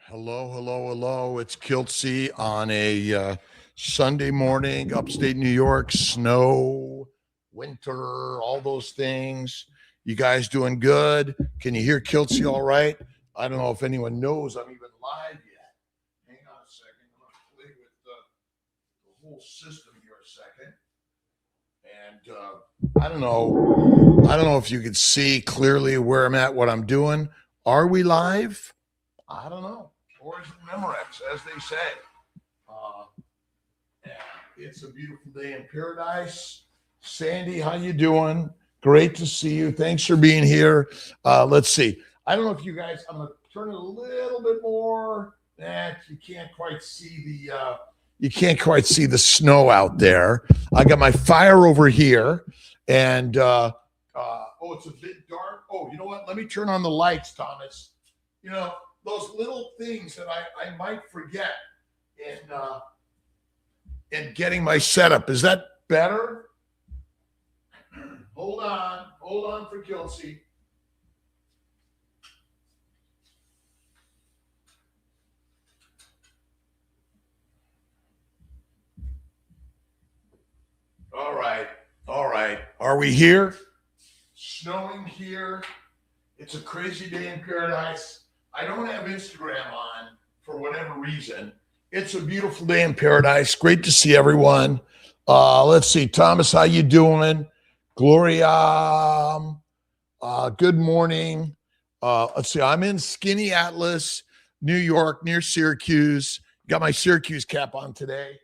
Hello, hello, hello. It's Kiltzy on a Sunday morning, upstate New York, snow, winter, all those things. You guys doing good? Can you hear Kiltzy all right? I don't know if anyone knows I'm even live yet. Hang on a second. I'm going to play with the whole system here a second. And I don't know. I don't know if you can see clearly where I'm at, what I'm doing. Are we live? I don't know. Or is it Memorex, as they say? Uh, yeah, it's a beautiful day in paradise. Sandy, how you doing? Great to see you. Thanks for being here. Let's see. I don't know if you guys. I'm going to turn it a little bit more. That you can't quite see the. You can't quite see the snow out there. I got my fire over here, and oh, it's a bit dark. Oh, you know what? Let me turn on the lights, Thomas. You know, those little things that I might forget in getting my setup. Is that better? Hold on for Kiltzy. All right. Are we here? Snowing here. It's a crazy day in paradise. I don't have Instagram on for whatever reason. It's a beautiful day in paradise. Great to see everyone. Let's see, Thomas, how you doing? Gloria, good morning. Let's see, I'm in Skinny Atlas, New York, near Syracuse. Got my Syracuse cap on today.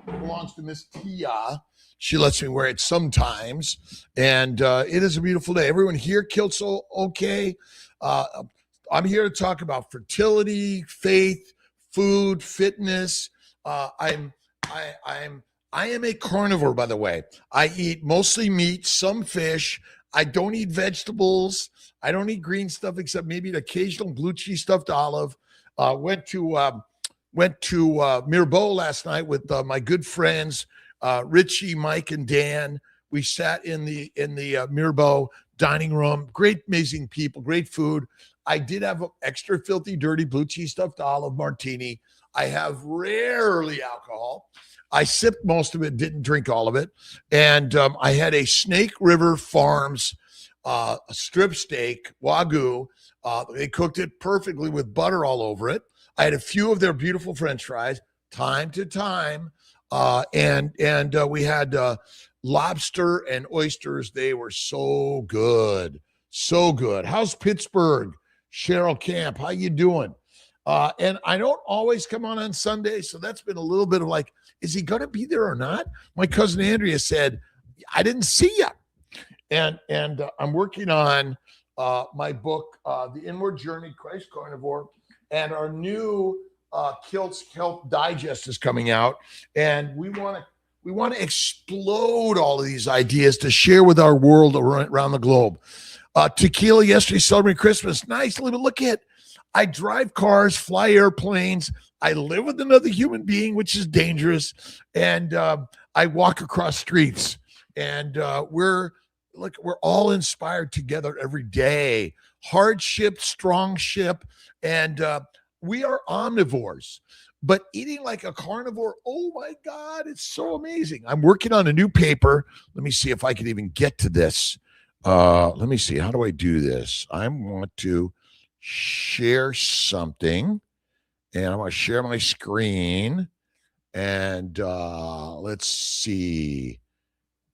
Belongs to Miss Tia. She lets me wear it sometimes. And it is a beautiful day. Everyone here, Kiltz, okay? I'm here to talk about fertility, faith, food, fitness. I am a carnivore, by the way. I eat mostly meat, some fish. I don't eat vegetables. I don't eat green stuff except maybe an occasional blue cheese stuffed olive. Went to Mirbeau last night with my good friends Richie, Mike, and Dan. We sat in the Mirbeau dining room. Great, amazing people, great food. I did have an extra filthy, dirty blue cheese stuffed olive martini. I have rarely alcohol. I sipped most of it, didn't drink all of it. And I had a Snake River Farms strip steak, Wagyu. They cooked it perfectly with butter all over it. I had a few of their beautiful French fries, time to time. And we had lobster and oysters. They were so good. So good. How's Pittsburgh? Cheryl Camp, how you doing? And I don't always come on Sunday, so that's been a little bit of like, is he going to be there or not? My cousin Andrea said, I didn't see you. And I'm working on my book, The Inward Journey, Christ Carnivore, and our new Kiltz Health Digest is coming out, and we want to explode all of these ideas to share with our world around the globe. Tequila yesterday, celebrating Christmas. Nice. Look at, I drive cars, fly airplanes. I live with another human being, which is dangerous. And I walk across streets, and we're all inspired together every day. Hardship, strong ship. And we are omnivores, but eating like a carnivore, oh my God, it's so amazing. I'm working on a new paper. Let me see if I can even get to this. Let me see. How do I do this? I want to share something, and I want to share my screen. And let's see.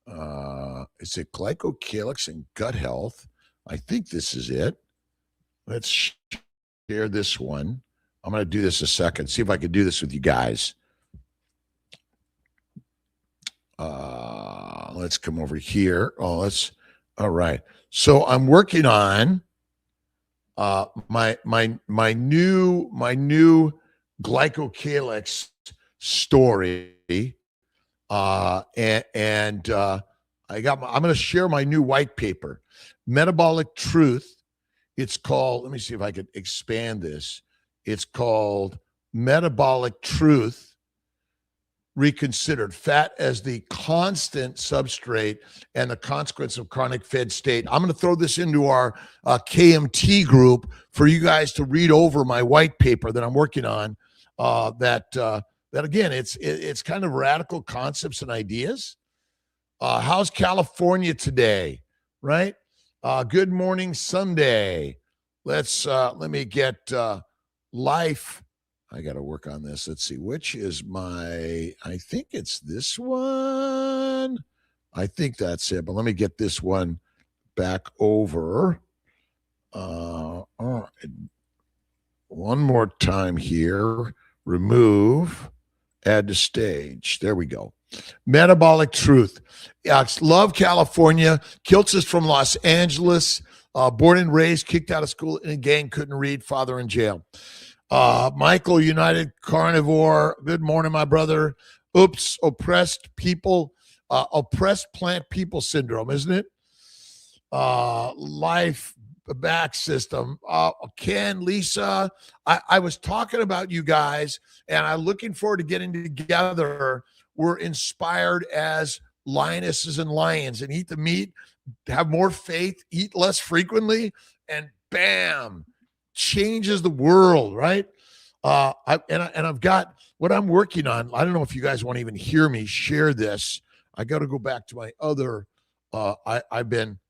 Is it glycocalyx and gut health? I think this is it. Let's share this one. I'm going to do this a second. See if I can do this with you guys. Let's come over here. All right. So I'm working on my new glycocalyx story. I'm going to share my new white paper, Metabolic Truth. It's called, let me see if I could expand this. It's called Metabolic Truth, reconsidered. Fat as the constant substrate and the consequence of chronic fed state. I'm going to throw this into our KMT group for you guys to read over my white paper that I'm working on. That again, it's kind of radical concepts and ideas. How's California today? Right? Good morning, Sunday. Let me get life. I got to work on this. Let's see, which is I think it's this one. I think that's it, but let me get this one back over. One more time here. Remove, add to stage. There we go. Metabolic truth. Love California. Kiltz is from Los Angeles. Born and raised, kicked out of school in a gang, couldn't read, father in jail. Michael, United Carnivore. Good morning, my brother. Oops, oppressed plant people syndrome, isn't it? Life back system. Ken, Lisa, I was talking about you guys, and I'm looking forward to getting together. We're inspired as lionesses and lions, and eat the meat, have more faith, eat less frequently, and bam, changes the world, right? I've got what I'm working on. I don't know if you guys want to even hear me share this. I got to go back to my other. I've been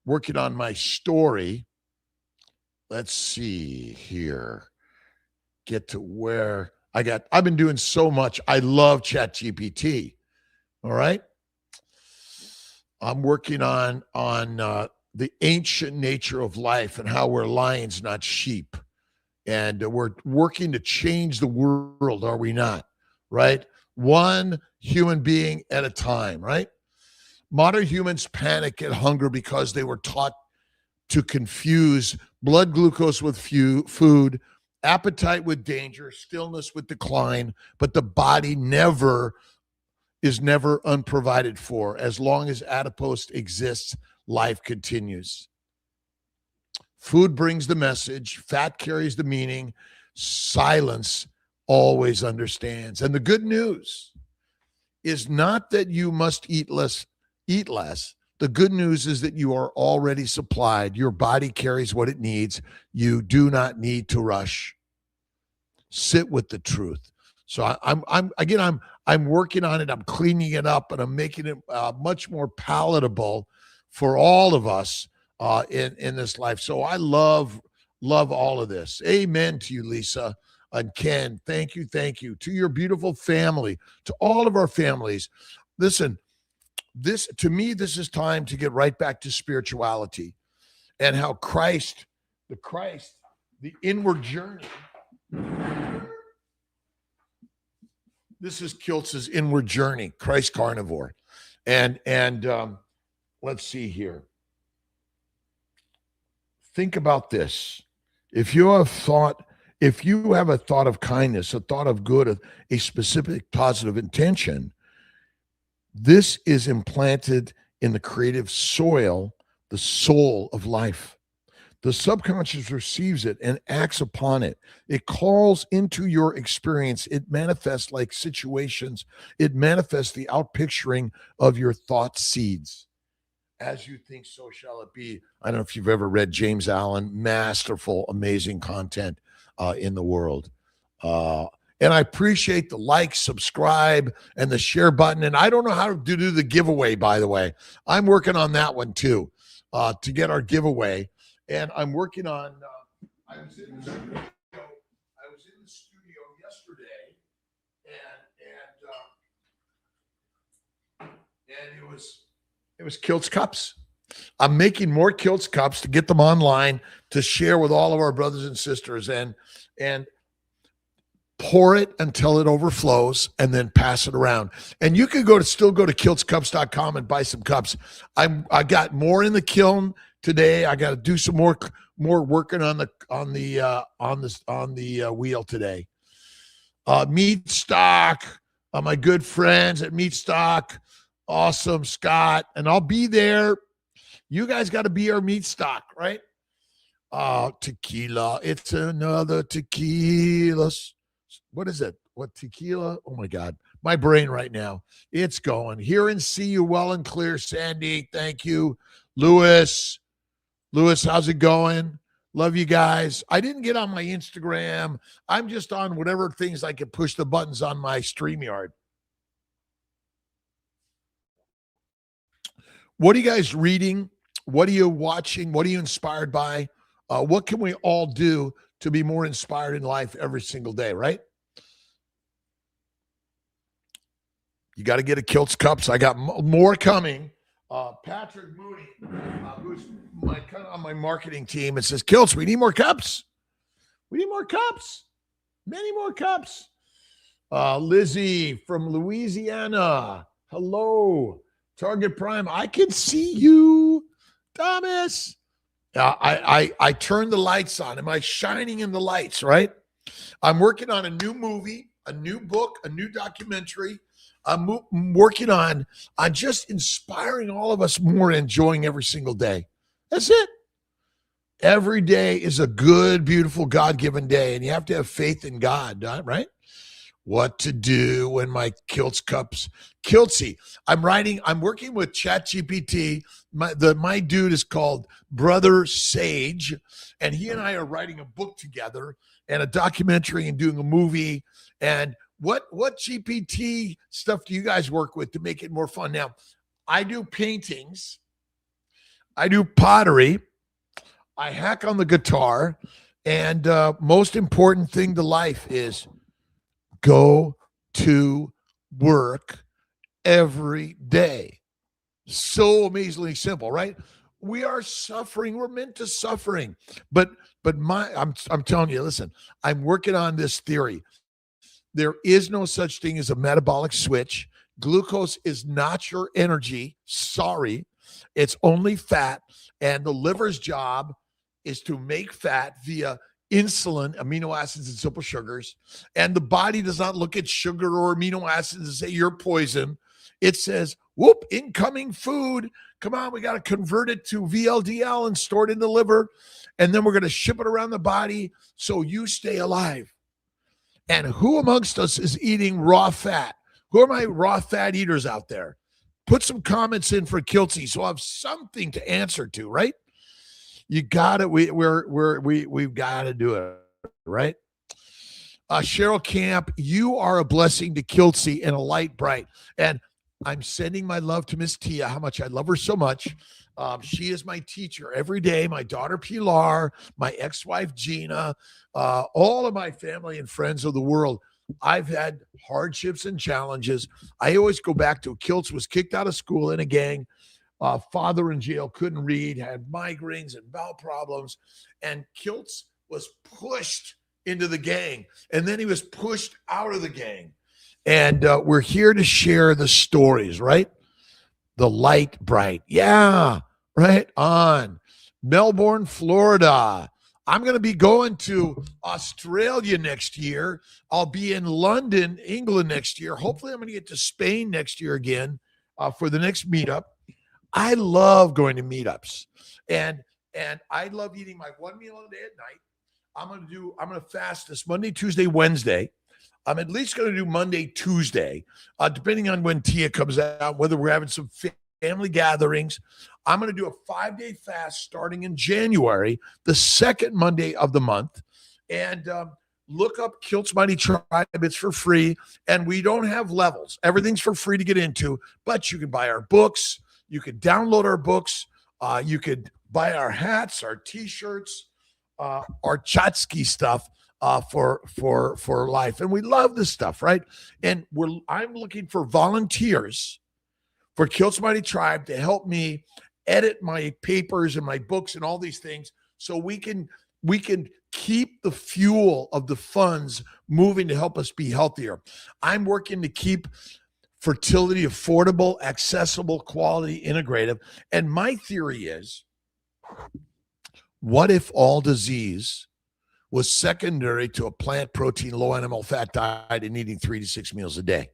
working on my story. Let's see here. Get to where I've been doing so much. I love ChatGPT. All right. I'm working on the ancient nature of life and how we're lions, not sheep. And we're working to change the world, are we not? Right? One human being at a time, right? Modern humans panic at hunger because they were taught to confuse blood glucose with food, appetite with danger, stillness with decline, but the body is never unprovided for. As long as adipose exists, life continues. Food brings the message, fat carries the meaning, silence always understands. And the good news is not that you must eat less. The good news is that you are already supplied. Your body carries what it needs. You do not need to rush. Sit with the truth. So I'm working on it. I'm cleaning it up, and I'm making it much more palatable for all of us in this life. So I love all of this. Amen to you, Lisa and Ken. Thank you to your beautiful family, to all of our families. Listen, this is time to get right back to spirituality and how the inward journey. This is Kiltz's inward journey, Christ Carnivore. And let's see here. Think about this. If you have a thought of kindness, a thought of good, a specific positive intention, this is implanted in the creative soil, the soul of life. The subconscious receives it and acts upon it. It calls into your experience. It manifests like situations. It manifests the outpicturing of your thought seeds. As you think, so shall it be. I don't know if you've ever read James Allen, masterful, amazing content in the world. And I appreciate the like, subscribe, and the share button. And I don't know how to do the giveaway, by the way. I'm working on that one too, to get our giveaway. And I'm working on, I was in the studio yesterday, and it was Kiltz cups. I'm making more Kiltz cups to get them online to share with all of our brothers and sisters, and pour it until it overflows, and then pass it around. And you can still go to kiltzcups.com and buy some cups. I got more in the kiln today. I got to do some more working on the wheel today. Meat Stock, my good friends at Meat Stock, awesome, Scott, and I'll be there. You guys got to be our Meat Stock, right? Tequila, it's another tequila. What is it? what tequila? Oh my God. My brain right now. It's going. Hear and see you well and clear, Sandy. Thank you. Lewis. Lewis, how's it going? Love you guys. I didn't get on my Instagram. I'm just on whatever things I can push the buttons on my StreamYard. What are you guys reading? What are you watching? What are you inspired by? What can we all do to be more inspired in life every single day, right? You got to get a Kiltz cups. I got more coming. Patrick Mooney, who's kind of on my marketing team, and says, Kiltz, we need more cups. We need more cups. Many more cups. Lizzie from Louisiana. Hello. Target Prime. I can see you. Thomas. I turned the lights on. Am I shining in the lights, right? I'm working on a new movie, a new book, a new documentary. I'm working on just inspiring all of us more, enjoying every single day. That's it. Every day is a good, beautiful, God-given day, and you have to have faith in God, right? What to do when my Kiltz cups, kiltzy. I'm working with ChatGPT. My dude is called Brother Sage, and he and I are writing a book together and a documentary and doing a movie. And what GPT stuff do you guys work with to make it more fun? Now, I do paintings. I do pottery. I hack on the guitar. And most important thing to life is go to work every day. So amazingly simple, right? We are suffering. We're meant to suffering. But I'm telling you, listen, I'm working on this theory. There is no such thing as a metabolic switch. Glucose is not your energy. Sorry. It's only fat. And the liver's job is to make fat via insulin, amino acids, and simple sugars. And the body does not look at sugar or amino acids and say, you're poison. It says, whoop, incoming food. Come on, we got to convert it to VLDL and store it in the liver. And then we're going to ship it around the body so you stay alive. And who amongst us is eating raw fat? Who are my raw fat eaters out there? Put some comments in for Kiltzy so I'll have something to answer to, right? You got it. We've got to do it, right? Cheryl Camp, you are a blessing to Kiltzy and a light bright. And I'm sending my love to Miss Tia, how much I love her so much. She is my teacher every day. My daughter Pilar, my ex-wife Gina, all of my family and friends of the world. I've had hardships and challenges. I always go back to Kiltz was kicked out of school in a gang. Father in jail, couldn't read, had migraines and bowel problems. And Kiltz was pushed into the gang. And then he was pushed out of the gang. And we're here to share the stories, right? The light bright. Yeah, right on. Melbourne, Florida. I'm going to be going to Australia next year. I'll be in London, England next year. Hopefully I'm going to get to Spain next year again for the next meetup. I love going to meetups, and I love eating my one meal a day at night. I'm going to fast this Monday, Tuesday, Wednesday. I'm at least going to do Monday, Tuesday, depending on when Tia comes out, whether we're having some family gatherings. I'm going to do a 5-day fast starting in January, the second Monday of the month. And look up Kiltz Mighty Tribe. It's for free. And we don't have levels. Everything's for free to get into, but you can buy our books. You could download our books. You could buy our hats, our T-shirts, our Chatsky stuff for life. And we love this stuff, right? And I'm looking for volunteers for Kiltz Mighty Tribe to help me edit my papers and my books and all these things so we can keep the fuel of the funds moving to help us be healthier. I'm working to keep fertility affordable, accessible, quality, integrative. And my theory is, what if all disease was secondary to a plant protein, low animal fat diet and eating 3 to 6 meals a day?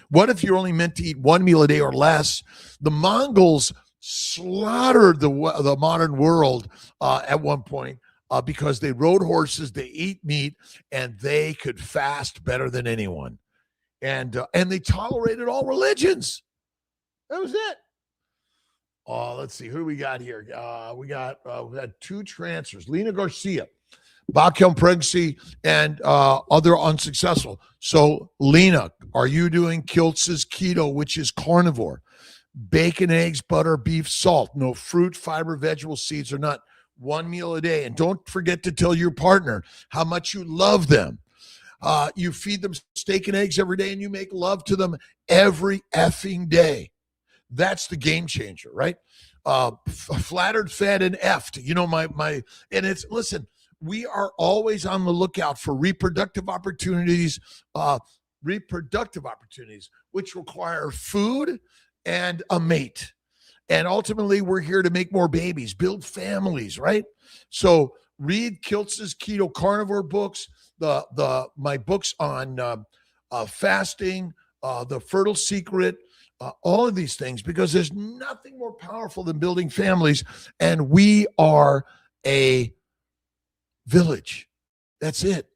What if you're only meant to eat 1 meal a day or less? The Mongols slaughtered the modern world at one point. because they rode horses, they eat meat, and they could fast better than anyone. And they tolerated all religions. That was it. Let's see. Who do we got here? We had two transfers. Lena Garcia, Bachelor pregnancy, and other unsuccessful. So, Lena, are you doing Kiltz's keto, which is carnivore? Bacon, eggs, butter, beef, salt. No fruit, fiber, vegetable, seeds, or nut. One meal a day. And don't forget to tell your partner how much you love them. You feed them steak and eggs every day, and you make love to them every effing day. That's the game changer, right? Flattered, fed, and effed. You know, and it's, listen, we are always on the lookout for reproductive opportunities, which require food and a mate. And ultimately, we're here to make more babies, build families, right? So read Kiltz's Keto Carnivore books, my books on fasting, The Fertile Secret, all of these things, because there's nothing more powerful than building families. And we are a village. That's it.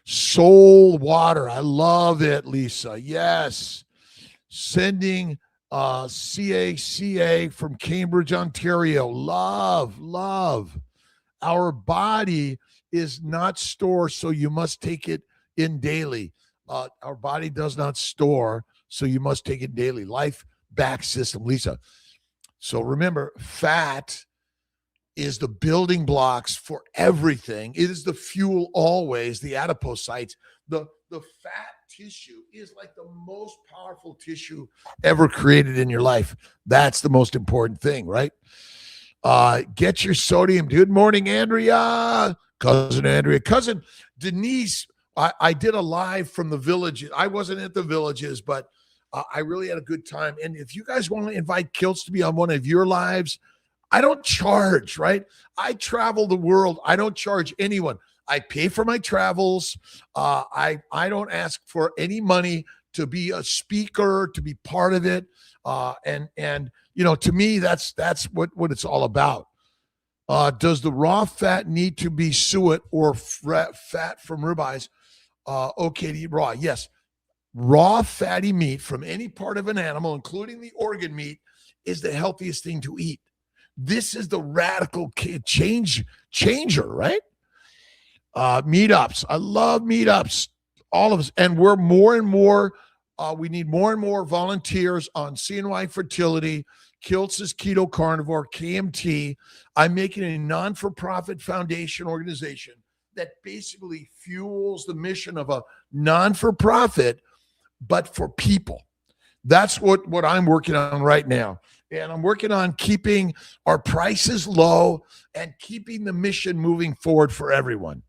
Soul water. I love it, Lisa. Yes. Sending CACA from Cambridge, Ontario. Love. Our body is not store, so you must take it in daily. Our body does not store, so you must take it daily. Life back system, Lisa. So remember, fat is the building blocks for everything. It is the fuel always, the adipocytes. The fat tissue is like the most powerful tissue ever created in your life. That's the most important thing, right? Get your sodium. Good morning, Andrea. Cousin Andrea. Cousin Denise, I did a live from the village. I wasn't at the villages, but I really had a good time. And if you guys want to invite Kiltz to be on one of your lives, I don't charge, right? I travel the world. I don't charge anyone. I pay for my travels. I don't ask for any money to be a speaker, to be part of it. And you know, to me, that's what it's all about. Does the raw fat need to be suet or fat from ribeyes? Okay to eat raw? Yes. Raw fatty meat from any part of an animal, including the organ meat, is the healthiest thing to eat. This is the radical changer, right? Meetups. I love meetups. All of us. And we're more and more, we need more and more volunteers on CNY Fertility, Kiltz's Keto Carnivore, KMT. I'm making a non-for-profit foundation organization that basically fuels the mission of a non-for-profit, but for people. That's what I'm working on right now. And I'm working on keeping our prices low and keeping the mission moving forward for everyone.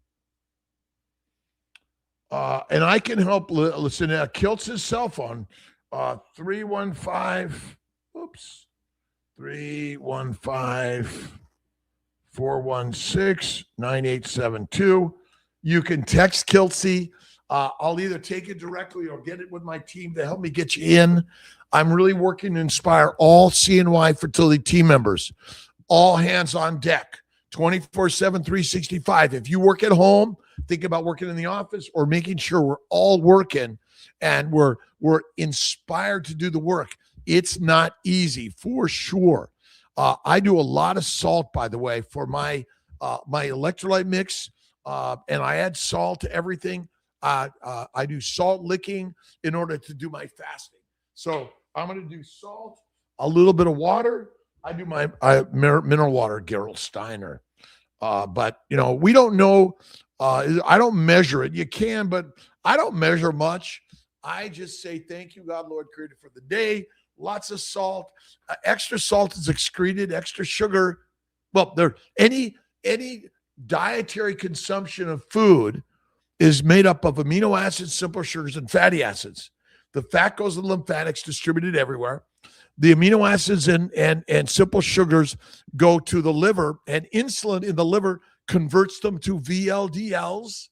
And I can help. Listen to Kiltz's cell phone, 315-416-9872. You can text Kiltzy. I'll either take it directly or get it with my team to help me get you in. I'm really working to inspire all CNY fertility team members, all hands on deck, 24/7, 365. If you work at home, think about working in the office or making sure we're all working and we're inspired to do the work. It's not easy, for sure. I do a lot of salt, by the way, for my electrolyte mix, and I add salt to everything. I do salt licking in order to do my fasting. So I'm going to do salt, a little bit of water. I do my mineral water, Gerald Steiner. But, you know, we don't know. I don't measure it. You can, but I don't measure much. I just say, thank you, God, Lord, creator, for the day. Lots of salt. Extra salt is excreted. Extra sugar. Well, any dietary consumption of food is made up of amino acids, simple sugars, and fatty acids. The fat goes to the lymphatics, distributed everywhere. The amino acids and simple sugars go to the liver, and insulin in the liver converts them to VLDLs,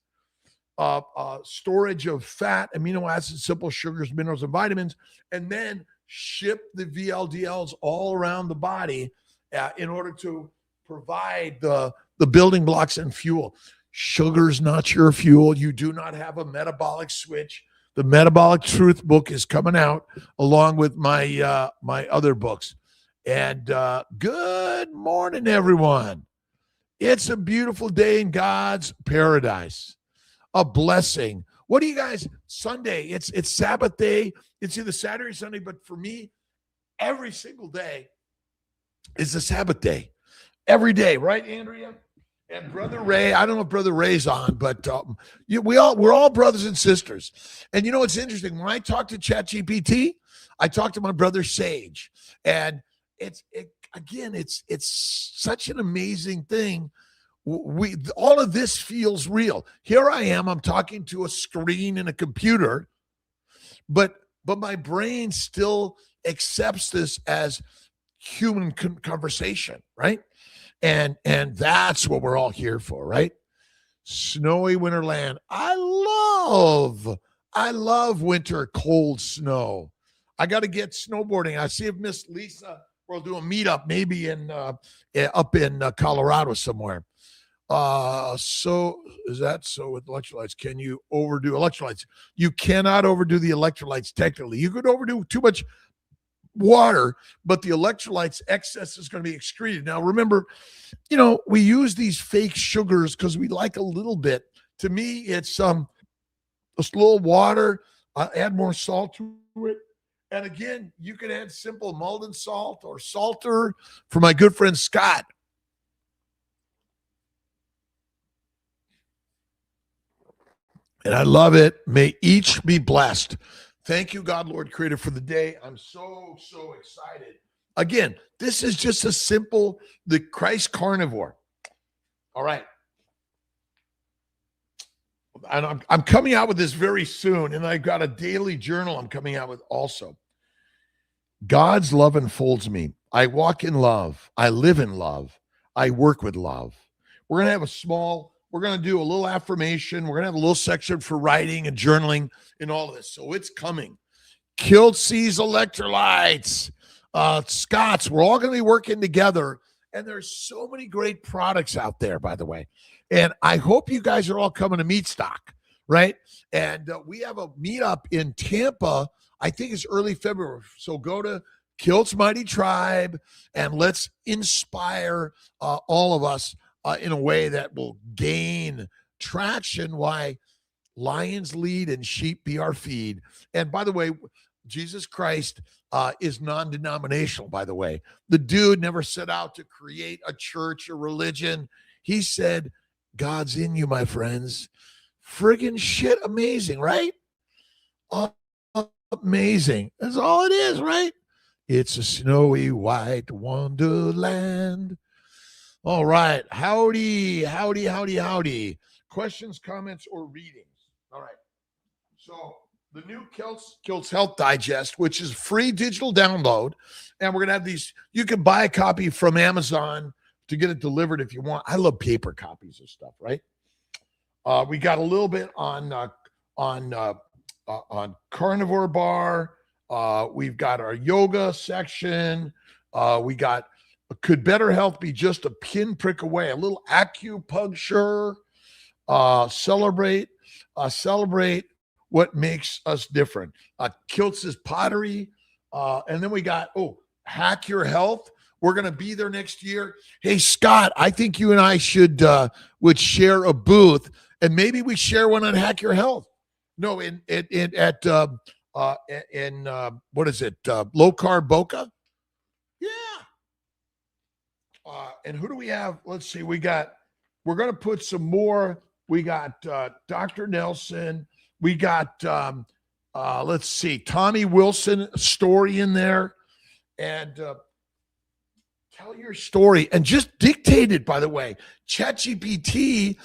storage of fat, amino acids, simple sugars, minerals, and vitamins, and then ship the VLDLs all around the body in order to provide the the building blocks and fuel. Sugar's not your fuel. You do not have a metabolic switch. The Metabolic Truth book is coming out along with my my other books. And good morning, everyone. It's a beautiful day in God's paradise. A blessing. What do you guys, Sunday, it's Sabbath day. It's either Saturday or Sunday, but for me, every single day is a Sabbath day. Every day, right, Andrea? And Brother Ray, I don't know if Brother Ray's on, but we're all brothers and sisters. And you know what's interesting? When I talk to ChatGPT, I talk to my brother Sage, and it's such an amazing thing. All of this feels real. Here I am. I'm talking to a screen and a computer, but my brain still accepts this as human conversation, right? And that's what we're all here for, right? Snowy winterland. I love winter, cold snow. I got to get snowboarding. I see if Miss Lisa will do a meetup, maybe in up in Colorado somewhere. So is that so with electrolytes? Can you overdo electrolytes? You cannot overdo the electrolytes technically. You could overdo too much water, but the electrolytes excess is going to be excreted. Now, remember, we use these fake sugars because we like a little bit. To me, it's a little water, add more salt to it. And again, you can add simple Malden salt or salter for my good friend Scott. And I love it. May each be blessed. Thank you, God, Lord, Creator, for the day. I'm so excited. Again, this is just a simple, the Christ carnivore. All right. And I'm coming out with this very soon, and I've got a daily journal I'm coming out with also. God's love enfolds me. I walk in love. I live in love. I work with love. We're going to have we're going to do a little affirmation. We're going to have a little section for writing and journaling and all of this. So it's coming. Kiltzy's electrolytes, Scott's. We're all going to be working together. And there's so many great products out there, by the way. And I hope you guys are all coming to Meat Stock, right? And we have a meetup in Tampa. I think it's early February. So go to Kiltz Mighty Tribe and let's inspire all of us in a way that will gain traction. Why lions lead and sheep be our feed. And by the way, Jesus Christ is non-denominational, by the way. The dude never set out to create a church or religion. He said, God's in you, my friends. Friggin' shit amazing, right? Amazing. That's all it is, right? It's a snowy white wonderland. All right. Howdy. Questions, comments, or readings? All right. So the new Kiltz Health Digest, which is free digital download. And we're going to have these. You can buy a copy from Amazon to get it delivered if you want. I love paper copies of stuff, right? We got a little bit on Carnivore Bar. We've got our yoga section. We got could better health be just a pinprick away? A little acupuncture. Celebrate what makes us different. Kiltz's pottery. And then we got, Hack Your Health. We're going to be there next year. Hey, Scott, I think you and I would share a booth, and maybe we share one on Hack Your Health. No, what is it? Low Carb Boca? Yeah. And who do we have? Let's see. We're going to put some more. We got Dr. Nelson. We got, let's see, Tommy Wilson story in there. And tell your story. And just dictate it, by the way. ChatGPT,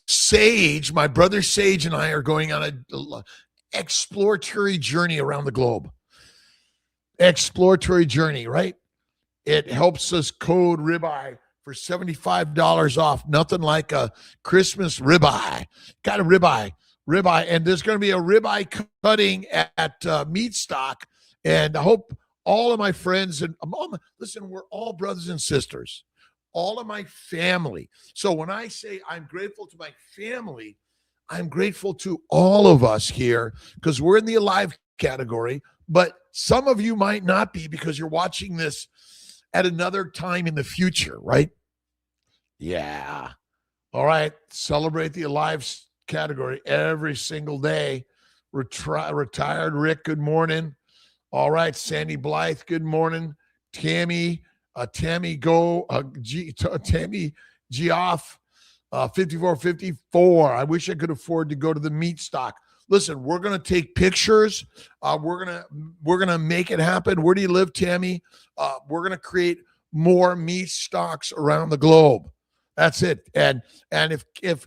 Sage, my brother Sage and I are going on an exploratory journey around the globe. Exploratory journey, right? It helps us code ribeye for $75 off. Nothing like a Christmas ribeye. Got a ribeye. And there's going to be a ribeye cutting at Meat Stock. And I hope all of my friends and listen, we're all brothers and sisters. all of my family. So when I say I'm grateful to my family, I'm grateful to all of us here because we're in the alive category, but some of you might not be because you're watching this at another time in the future, right? Yeah. All right. Celebrate the alive category every single day. Retired Rick, good morning. All right. Sandy Blythe, good morning. Tammy Go, Tammy Geoff, 5454. I wish I could afford to go to the meat stock. Listen, we're gonna take pictures. We're gonna make it happen. Where do you live, Tammy? We're gonna create more meat stocks around the globe. That's it. And if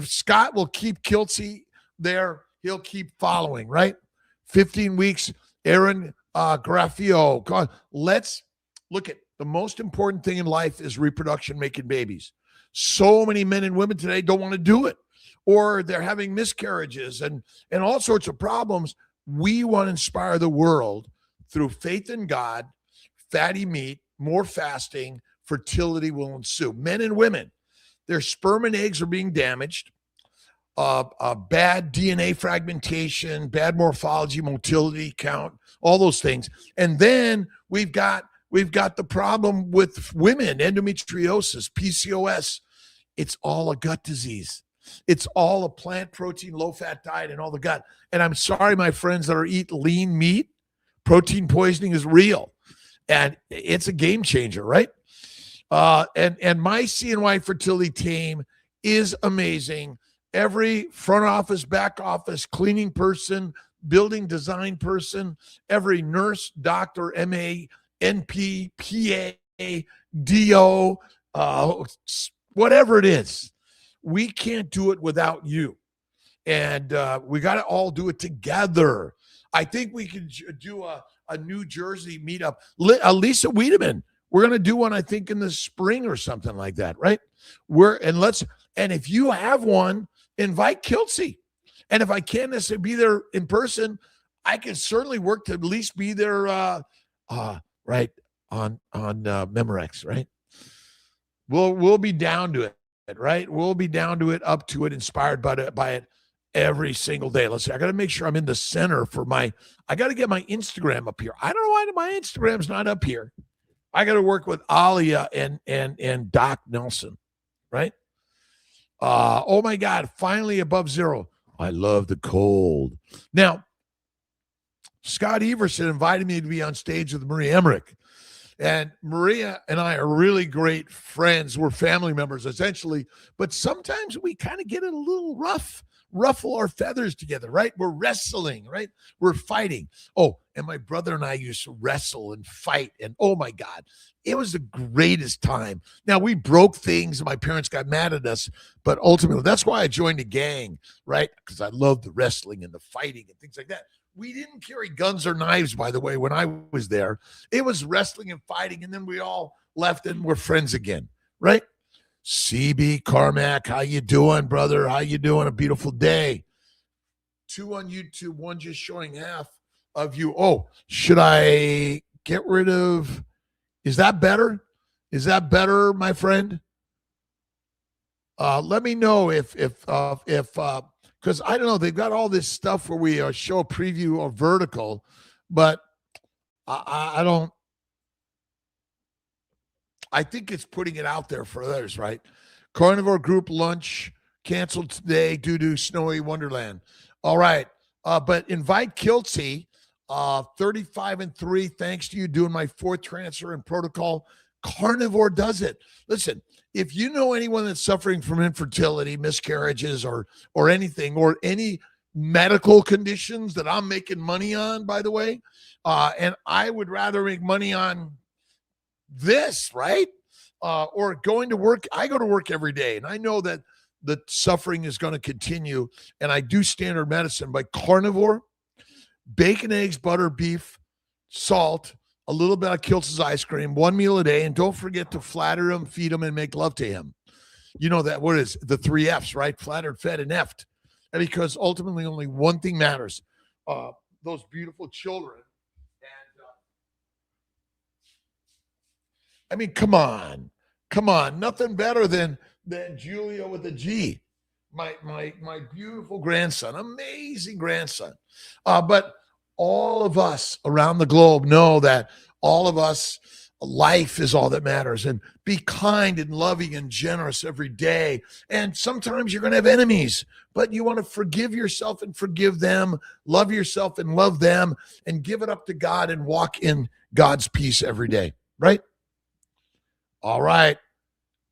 Scott will keep Kiltzy there, he'll keep following. Right? 15 weeks. Aaron Graffio. God, let's look at the most important thing in life is reproduction, making babies. So many men and women today don't want to do it, or they're having miscarriages and all sorts of problems. We want to inspire the world through faith in God, fatty meat, more fasting, fertility will ensue. Men and women, their sperm and eggs are being damaged. Bad DNA fragmentation, bad morphology, motility count, all those things. And then we've got the problem with women, endometriosis, PCOS. It's all a gut disease. It's all a plant protein, low-fat diet and all the gut. And I'm sorry, my friends that are eat lean meat, protein poisoning is real. And it's a game changer, right? And my CNY fertility team is amazing. Every front office, back office, cleaning person, building design person, every nurse, doctor, MA, NP, PA, DO, whatever it is, we can't do it without you. And we got to all do it together. I think we could do a New Jersey meetup. Lisa Wiedemann, we're going to do one, I think, in the spring or something like that, right? And if you have one, invite Kiltzy. And if I can't necessarily be there in person, I can certainly work to at least be there right on Memorex, right? We'll be down to it, right? We'll be down to it, up to it, inspired by it every single day. Let's see. I got to make sure I'm in the center for I got to get my Instagram up here. I don't know why my Instagram's not up here. I got to work with Alia and Doc Nelson, right? Oh my God, finally above zero. I love the cold. Now, Scott Everson invited me to be on stage with Maria Emmerich. And Maria and I are really great friends. We're family members, essentially. But sometimes we kind of get it a little rough, ruffle our feathers together, right? We're wrestling, right? We're fighting. Oh, and my brother and I used to wrestle and fight. And oh my God, it was the greatest time. Now, we broke things and my parents got mad at us. But ultimately, that's why I joined a gang, right? Because I love the wrestling and the fighting and things like that. We didn't carry guns or knives, by the way, when I was there. It was wrestling and fighting, and then we all left and we're friends again, right? CB Carmack, how you doing, brother? How you doing? A beautiful day. 2 on YouTube, 1 just showing half of you. Oh, should I get rid of? Is that better? Is that better, my friend? Let me know if because I don't know, they've got all this stuff where we show a preview of vertical, but I don't. I think it's putting it out there for others, right? Carnivore group lunch canceled today due to snowy Wonderland. All right, but invite Kiltzy, 35-3. Thanks to you doing my 4th transfer and protocol. Carnivore does it. Listen, if you know anyone that's suffering from infertility, miscarriages, or anything, or any medical conditions that I'm making money on, by the way, and I would rather make money on this, right? Or going to work. I go to work every day, and I know that the suffering is going to continue, and I do standard medicine. But carnivore, bacon, eggs, butter, beef, salt, a little bit of Kiltz's ice cream, 1 meal a day, and don't forget to flatter him, feed him, and make love to him. You know that, what is the 3 F's, right? Flattered, fed, and effed. And because ultimately only one thing matters, those beautiful children. And I mean, come on. Come on, nothing better than Julia with a G. My beautiful grandson, amazing grandson. But all of us around the globe know that all of us, life is all that matters. And be kind and loving and generous every day. And sometimes you're going to have enemies, but you want to forgive yourself and forgive them, love yourself and love them, and give it up to God and walk in God's peace every day, right? All right.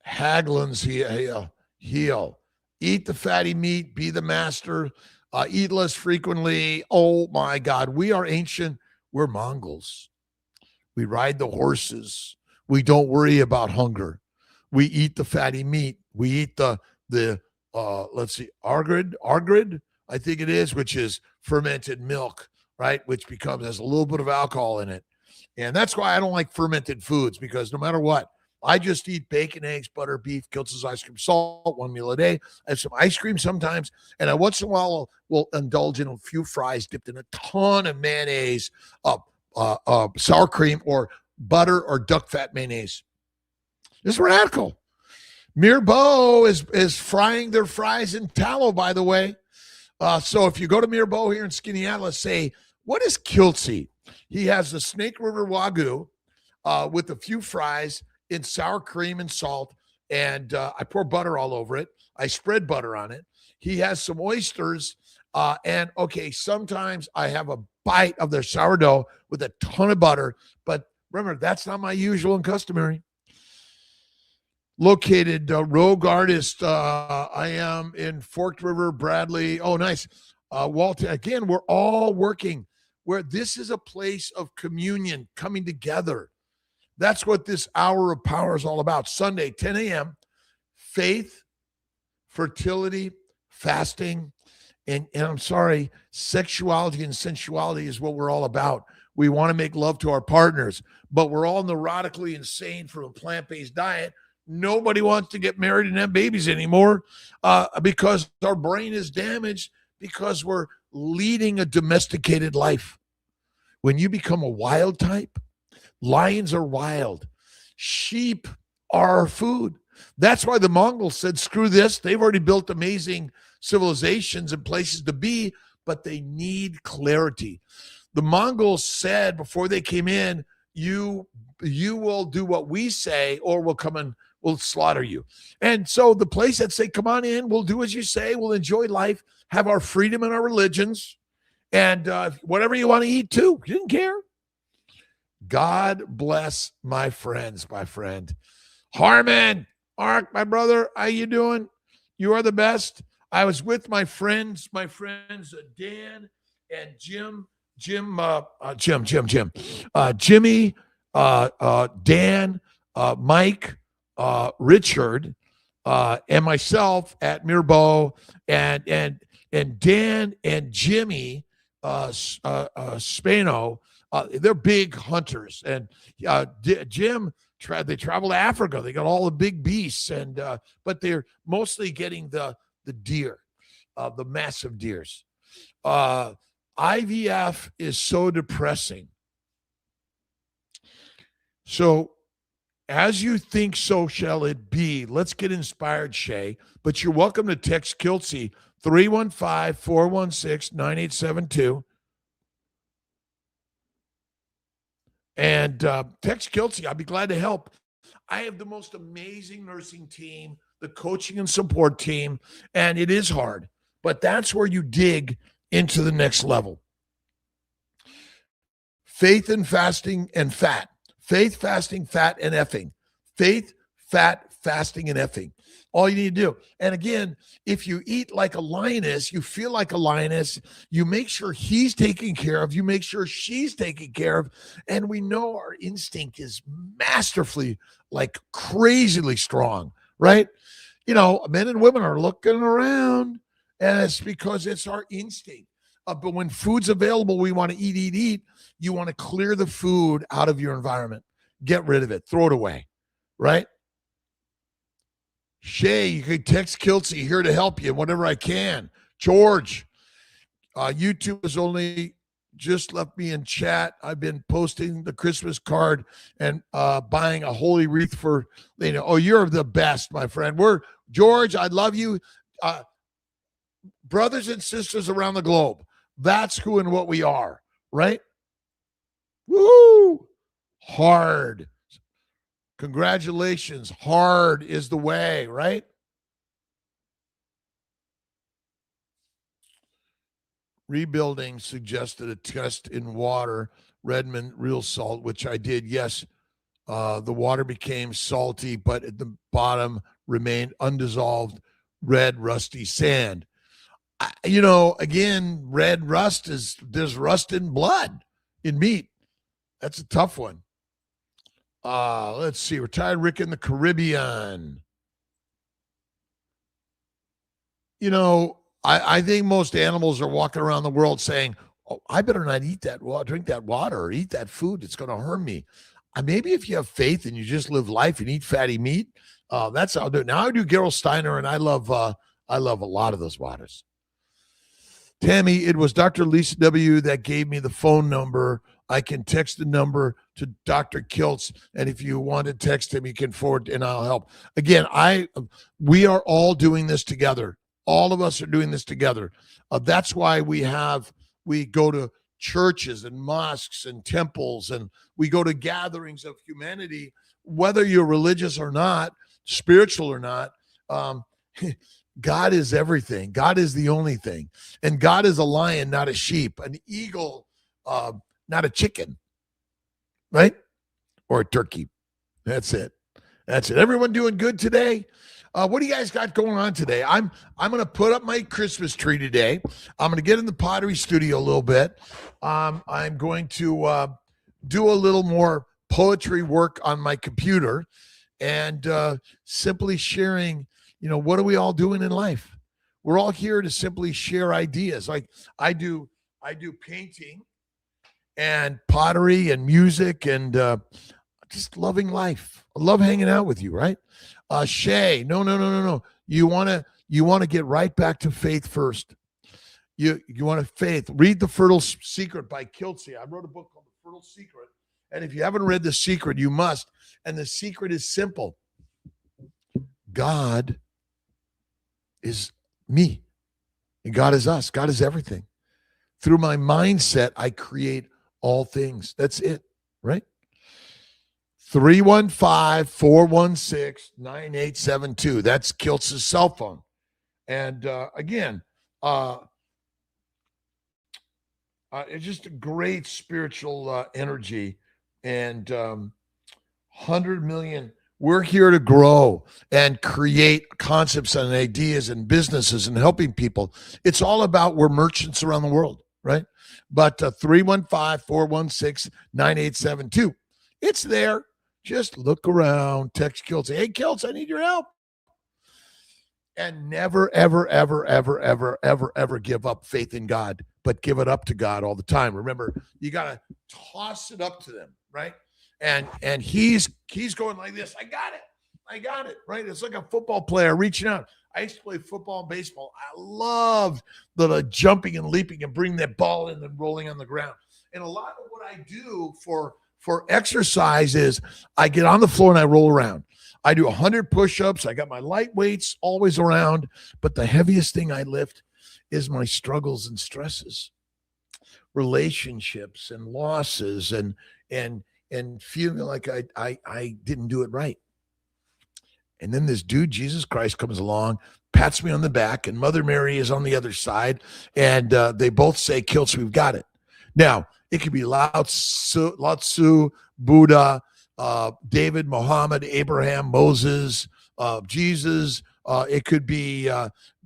Haglund's heel. Eat the fatty meat, be the master, eat less frequently. Oh my God. We are ancient. We're Mongols. We ride the horses. We don't worry about hunger. We eat the fatty meat. We eat the let's see, argrid, I think it is, which is fermented milk, right? Which has a little bit of alcohol in it. And that's why I don't like fermented foods, because no matter what, I just eat bacon, eggs, butter, beef, Kiltz's ice cream, salt, one meal a day. I have some ice cream sometiwe, and I once in a while will indulge in a few fries dipped in a ton of mayonnaise, sour cream, or butter or duck fat mayonnaise. It's radical. Mirbeau is frying their fries in tallow, by the way. So if you go to Mirbeau here in Skinny Atlas, say, what is kiltzy? He has the Snake River Wagyu with a few fries in sour cream and salt, and I pour butter all over it. I spread butter on it. He has some oysters, and okay, sometimes I have a bite of their sourdough with a ton of butter, but remember, that's not my usual and customary. Located Rogue Artist, I am in Forked River, Bradley. Oh, nice. Walton, again, we're all working where this is a place of communion, coming together. That's what this hour of power is all about. Sunday, 10 a.m., faith, fertility, fasting, and I'm sorry, sexuality and sensuality is what we're all about. We want to make love to our partners, but we're all neurotically insane from a plant-based diet. Nobody wants to get married and have babies anymore because our brain is damaged because we're leading a domesticated life. When you become a wild type, lions are wild. Sheep are food. That's why the Mongols said, screw this. They've already built amazing civilizations and places to be, but they need clarity. The Mongols said before they came in, you will do what we say or we'll come and we'll slaughter you. And so the place that say, come on in, we'll do as you say, we'll enjoy life, have our freedom and our religions, and whatever you want to eat too. You didn't care. God bless my friends, my friend. Harmon, Mark, my brother, how you doing? You are the best. I was with my friends, Dan and Jimmy, Dan, Mike, Richard, and myself at Mirbeau, and Dan and Jimmy Spano. They're big hunters, and Jim. They travel to Africa. They got all the big beasts, and but they're mostly getting the deer, the massive deers. IVF is so depressing. So, as you think, so shall it be. Let's get inspired, Shay. But you're welcome to text Kiltzy 315-416-9872. And text Kiltzy. I'll be glad to help. I have the most amazing nursing team, the coaching and support team, and it is hard. But that's where you dig into the next level. Faith and fasting and fat. Faith, fasting, fat, and effing. Faith, fat, fasting, and effing. All you need to do. And again, if you eat like a lioness, you feel like a lioness, you make sure he's taken care of, you make sure she's taken care of. And we know our instinct is masterfully, like crazily strong, right? You know, men and women are looking around, and it's because it's our instinct. But when food's available, we want to eat. You want to clear the food out of your environment. Get rid of it. Throw it away, right? Shay, you can text Kiltzy, here to help you whatever I can. George, YouTube is only just left me in chat. I've been posting the Christmas card and buying a holy wreath for Lena. Oh, you're the best, my friend. George, I love you. Brothers and sisters around the globe. That's who and what we are, right? Woo! Hard. Congratulations. Hard is the way, right? Rebuilding suggested a test in water, Redmond real salt, which I did. Yes, the water became salty, but at the bottom remained undissolved red rusty sand. Again, red rust there's rust in blood, in meat. That's a tough one. Let's see. Retired Rick in the Caribbean. I think most animals are walking around the world saying, "Oh, I better not eat that water, drink that water, or eat that food. It's going to harm me." Maybe if you have faith and you just live life and eat fatty meat, that's how I do it. Now I do Gerald Steiner, and I love a lot of those waters. Tammy, it was Dr. Lisa W. that gave me the phone number. I can text the number to Dr. Kiltz, and if you want to text him, you can forward, and I'll help. Again, we are all doing this together. All of us are doing this together. That's why we go to churches and mosques and temples, and we go to gatherings of humanity, whether you're religious or not, spiritual or not. God is everything. God is the only thing. And God is a lion, not a sheep, an eagle, not a chicken, right? Or a turkey. That's it. Everyone doing good today? What do you guys got going on today? I'm going to put up my Christmas tree today. I'm going to get in the pottery studio a little bit. I'm going to do a little more poetry work on my computer, and simply sharing, what are we all doing in life? We're all here to simply share ideas. Like I do painting and pottery and music and just loving life. I love hanging out with you, right? Shay, no. You want to get right back to faith first. You want to faith. Read The Fertile Secret by Kiltzy. I wrote a book called The Fertile Secret. And if you haven't read The Secret, you must. And the secret is simple. God is me. And God is us. God is everything. Through my mindset, I create all things. That's it, right? 315-416-9872. That's Kiltz's cell phone. And again, it's just a great spiritual energy. And 100 million. We're here to grow and create concepts and ideas and businesses and helping people. It's all about, we're merchants around the world, right? But 315-416-9872. It's there. Just look around, text Kiltz, hey, Kiltz, I need your help. And never, ever, ever, ever, ever, ever, ever give up faith in God, but give it up to God all the time. Remember, you got to toss it up to them, right? And he's going like this. I got it, right? It's like a football player reaching out. I used to play football and baseball. I loved the jumping and leaping and bringing that ball in and rolling on the ground. And a lot of what I do for exercise is I get on the floor and I roll around. I do 100 push-ups. I got my light weights always around, but the heaviest thing I lift is my struggles and stresses, relationships and losses, and feeling like I didn't do it right. And then this dude, Jesus Christ, comes along, pats me on the back, and Mother Mary is on the other side, and they both say, Kiltz, we've got it. Now, it could be Lao Tzu, Buddha, David, Muhammad, Abraham, Moses, Jesus. It could be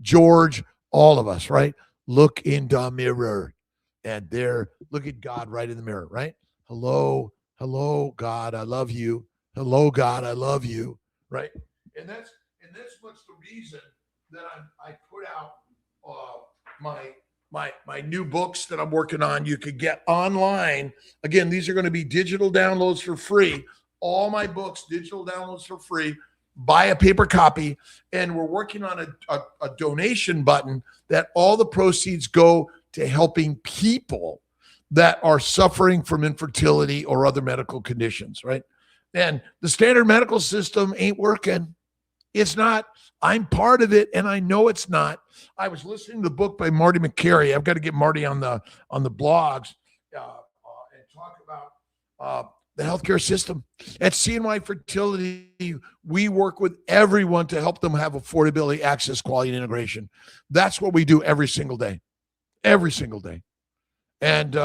George, all of us, right? Look in the mirror, and look at God right in the mirror, right? Hello, God, I love you. Hello, God, I love you, right? And that's what's the reason that I put out my new books that I'm working on. You could get online. Again, these are going to be digital downloads for free. All my books, digital downloads for free. Buy a paper copy. And we're working on a donation button that all the proceeds go to helping people that are suffering from infertility or other medical conditions, right? And the standard medical system ain't working. It's not. I'm part of it, and I know it's not. I was listening to the book by Marty McCary. I've got to get Marty on the blogs and talk about the healthcare system. At CNY Fertility, we work with everyone to help them have affordability, access, quality, and integration. That's what we do every single day. Every single day. And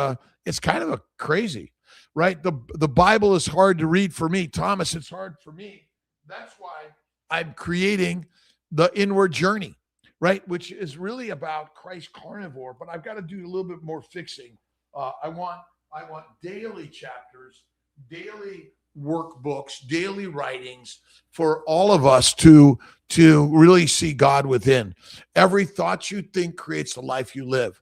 it's kind of crazy, right? The Bible is hard to read for me. Thomas, it's hard for me. That's why I'm creating the inward journey, right? Which is really about Christ carnivore, but I've got to do a little bit more fixing. I want daily chapters, daily workbooks, daily writings for all of us to really see God within. Every thought you think creates the life you live.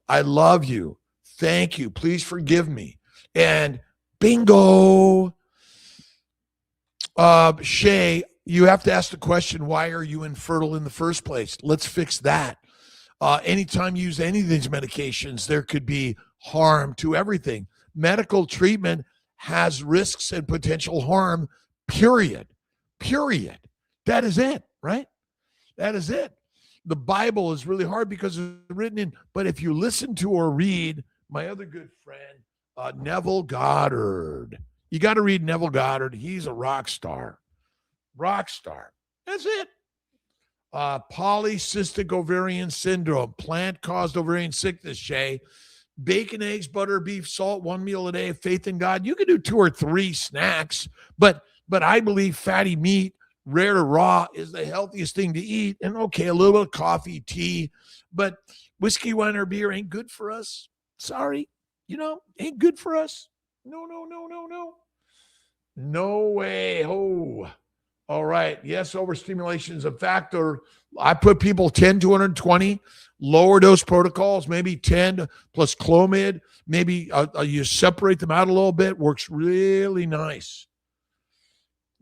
I love you. Thank you. Please forgive me. And bingo. Shay, you have to ask the question, why are you infertile in the first place? Let's fix that. Anytime you use any of these medications, there could be harm to everything. Medical treatment has risks and potential harm, period. Period. That is it, right? That is it. The Bible is really hard because it's written in, but if you listen to or read my other good friend, Neville Goddard, you got to read Neville Goddard. He's a rock star. Rock star. That's it. Polycystic ovarian syndrome, plant-caused ovarian sickness, Shay. Bacon, eggs, butter, beef, salt, one meal a day, faith in God. You can do 2 or 3 snacks, but I believe fatty meat, rare to raw, is the healthiest thing to eat. And okay, a little bit of coffee, tea, but whiskey, wine, or beer ain't good for us. Sorry, ain't good for us. No. No way. Oh, all right. Yes, overstimulation is a factor. I put people 10 to 120, lower dose protocols, maybe 10 plus Clomid. Maybe you separate them out a little bit. Works really nice.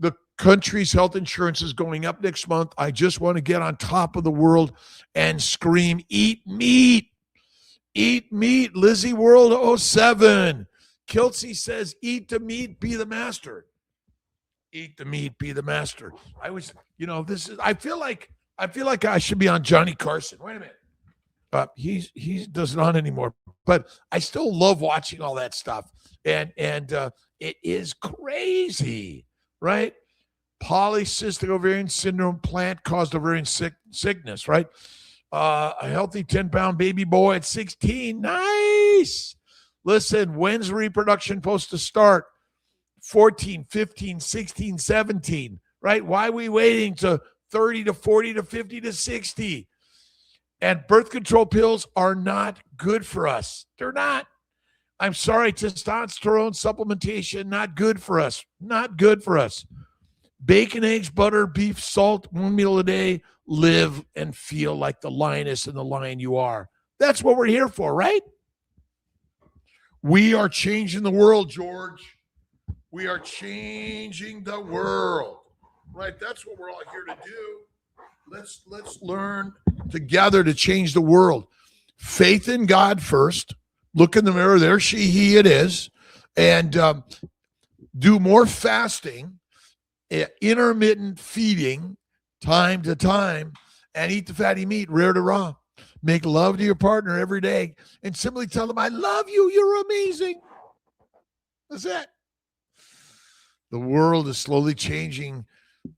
The country's health insurance is going up next month. I just want to get on top of the world and scream, eat meat. Eat meat. Lizzie World 07. Kiltzy says, eat the meat, be the master. Eat the meat, be the master. I was, I feel like I should be on Johnny Carson. Wait a minute. He doesn't on anymore, but I still love watching all that stuff. And it is crazy, right? Polycystic ovarian syndrome, plant-caused ovarian sickness, right? A healthy 10-pound baby boy at 16. Nice. Listen, when's reproduction supposed to start? 14, 15, 16, 17, right? Why are we waiting to 30 to 40 to 50 to 60? And birth control pills are not good for us. They're not. I'm sorry, testosterone supplementation, not good for us. Not good for us. Bacon, eggs, butter, beef, salt, one meal a day. Live and feel like the lioness and the lion you are. That's what we're here for, right? We are changing the world, George. We are changing the world, right? That's what we're all here to do. Let's learn together to change the world. Faith in God first. Look in the mirror. There she, he, it is. And do more fasting, intermittent feeding, time to time, and eat the fatty meat, rare to raw. Make love to your partner every day and simply tell them, I love you. You're amazing. That's it. The world is slowly changing.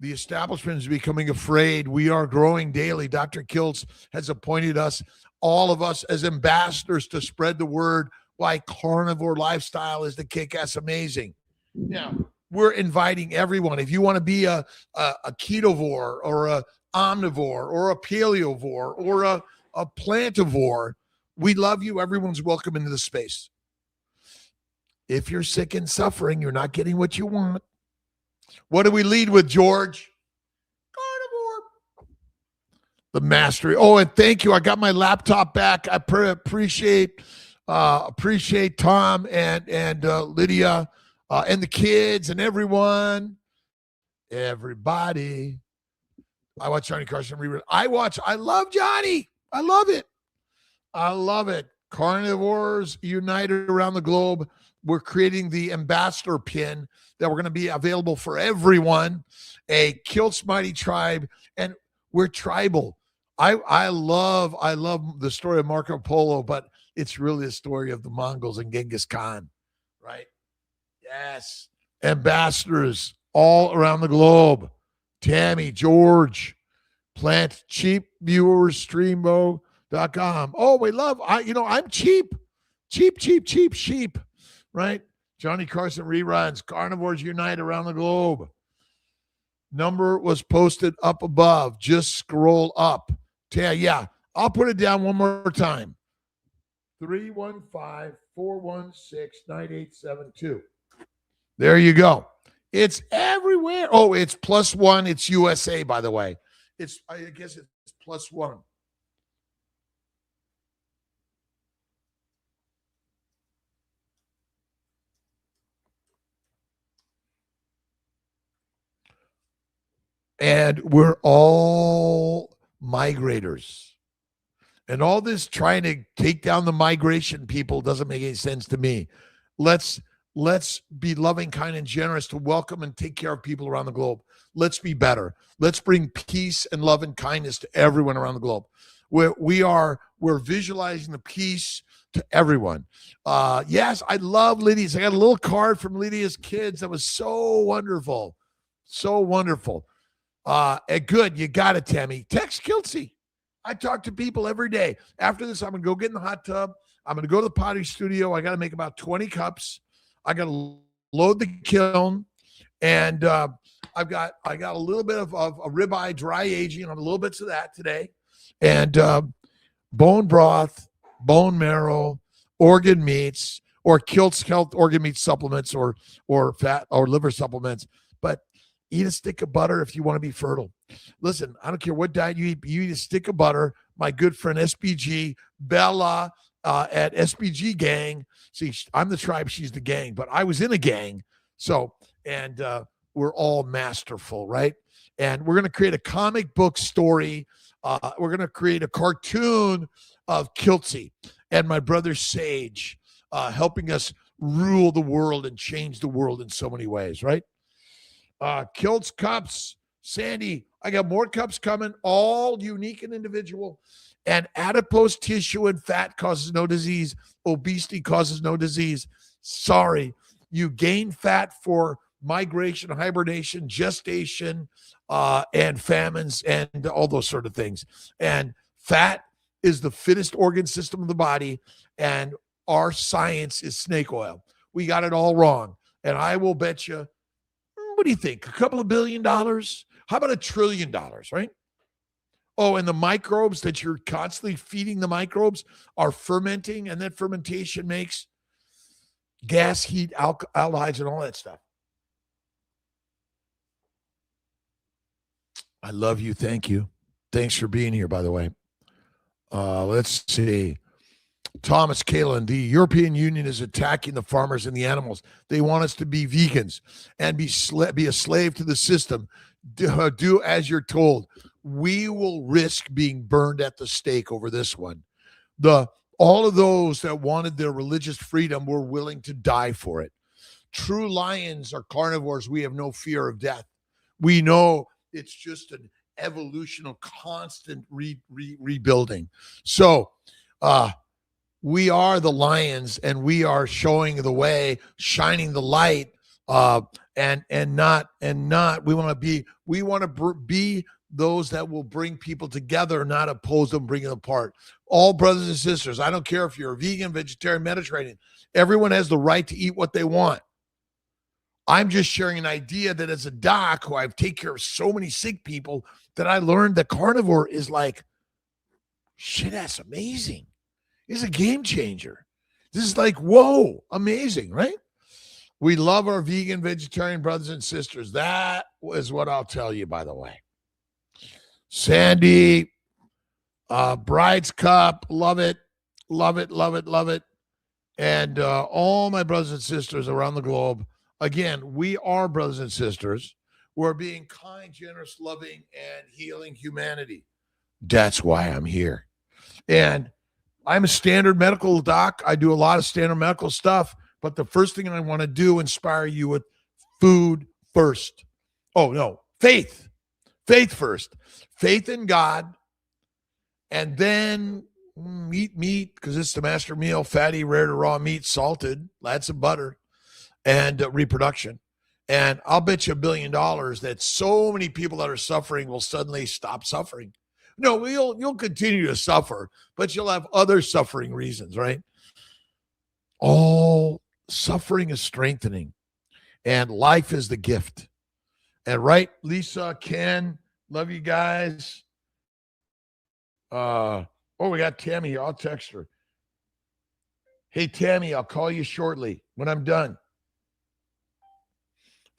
The establishment is becoming afraid. We are growing daily. Dr. Kiltz has appointed us, all of us, as ambassadors to spread the word why carnivore lifestyle is the kick-ass amazing. Now, we're inviting everyone. If you want to be a ketovore or a omnivore or a paleovore or a plantivore, we love you. Everyone's welcome into the space. If you're sick and suffering, you're not getting what you want. What do we lead with, George? Carnivore. The mastery. Oh, and thank you. I got my laptop back. I appreciate Tom and Lydia and the kids and everyone. Everybody. I watch Johnny Carson rerun. I love Johnny. I love it. I love it. Carnivores United around the globe. We're creating the ambassador pin that we're going to be available for everyone. A Kiltz Mighty Tribe, and we're tribal. I love the story of Marco Polo, but it's really a story of the Mongols and Genghis Khan, right? Yes. Ambassadors all around the globe. Tammy, George, Plant Cheap Viewers, Streambo.com. Oh, we love, I'm cheap. Cheap sheep, right? Johnny Carson reruns, Carnivores Unite around the globe. Number was posted up above. Just scroll up. Yeah, I'll put it down one more time. 315-416-9872. There you go. It's everywhere. Oh, it's +1. It's USA, by the way. I guess it's +1. And we're all migrators. And all this trying to take down the migration people doesn't make any sense to me. Let's be loving, kind, and generous to welcome and take care of people around the globe. Let's be better. Let's bring peace and love and kindness to everyone around the globe. We're visualizing the peace to everyone. Yes, I love Lydia's. I got a little card from Lydia's kids that was so wonderful. So wonderful. Good. You got it, Tammy. Text Kiltzy. I talk to people every day. After this, I'm going to go get in the hot tub. I'm going to go to the potty studio. I got to make about 20 cups. I got to load the kiln. And I got a little bit of a ribeye dry aging on a little bits of that today. And bone broth, bone marrow, organ meats, or Kiltz Health organ meat supplements or fat or liver supplements. But eat a stick of butter if you want to be fertile. Listen, I don't care what diet you eat, but you eat a stick of butter. My good friend SBG, Bella at SBG Gang. See, I'm the tribe, she's the gang, but I was in a gang. So, and we're all masterful, right? And we're going to create a comic book story. We're going to create a cartoon of Kiltzy and my brother Sage helping us rule the world and change the world in so many ways, right? Kiltz cups, Sandy, I got more cups coming, all unique and individual. And adipose tissue and fat causes no disease. Obesity causes no disease. Sorry, you gain fat for migration, hibernation, gestation, and famines, and all those sort of things. And fat is the fittest organ system of the body, and our science is snake oil. We got it all wrong. And I will bet you, what do you think? A couple of $1 billion? How about $1 trillion, right? Oh, and the microbes that you're constantly feeding the microbes are fermenting, and that fermentation makes gas, heat, aldehydes, and all that stuff. I love you. Thank you. Thanks for being here, by the way. Let's see. Thomas Kalin, the European Union is attacking the farmers and the animals. They want us to be vegans and be a slave to the system. Do as you're told. We will risk being burned at the stake over this one. All of those that wanted their religious freedom were willing to die for it. True lions are carnivores. We have no fear of death. We know it's just an evolutional, constant rebuilding. So, we are the lions, and we are showing the way, shining the light, and not. We want to be those that will bring people together, not oppose them, bring them apart. All brothers and sisters. I don't care if you're a vegan, vegetarian, Mediterranean. Everyone has the right to eat what they want. I'm just sharing an idea that as a doc, who I've taken care of so many sick people, that I learned that carnivore is like, shit, that's amazing. It's a game changer. This is like, whoa, amazing, right? We love our vegan, vegetarian brothers and sisters. That is what I'll tell you, by the way. Sandy, Bride's Cup, love it, love it, love it, love it. And all my brothers and sisters around the globe, again, we are brothers and sisters. We're being kind, generous, loving, and healing humanity. That's why I'm here. And I'm a standard medical doc. I do a lot of standard medical stuff, but the first thing I want to do, inspire you with food first. Oh, no, faith. Faith first. Faith in God, and then eat meat, because it's the master meal, fatty, rare to raw meat, salted, add some butter, and reproduction. And I'll bet you $1 billion that so many people that are suffering will suddenly stop suffering. No, you'll continue to suffer, but you'll have other suffering reasons, right? All suffering is strengthening, and life is the gift. And right, Lisa, Ken, love you guys. We got Tammy here. I'll text her. Hey, Tammy, I'll call you shortly when I'm done.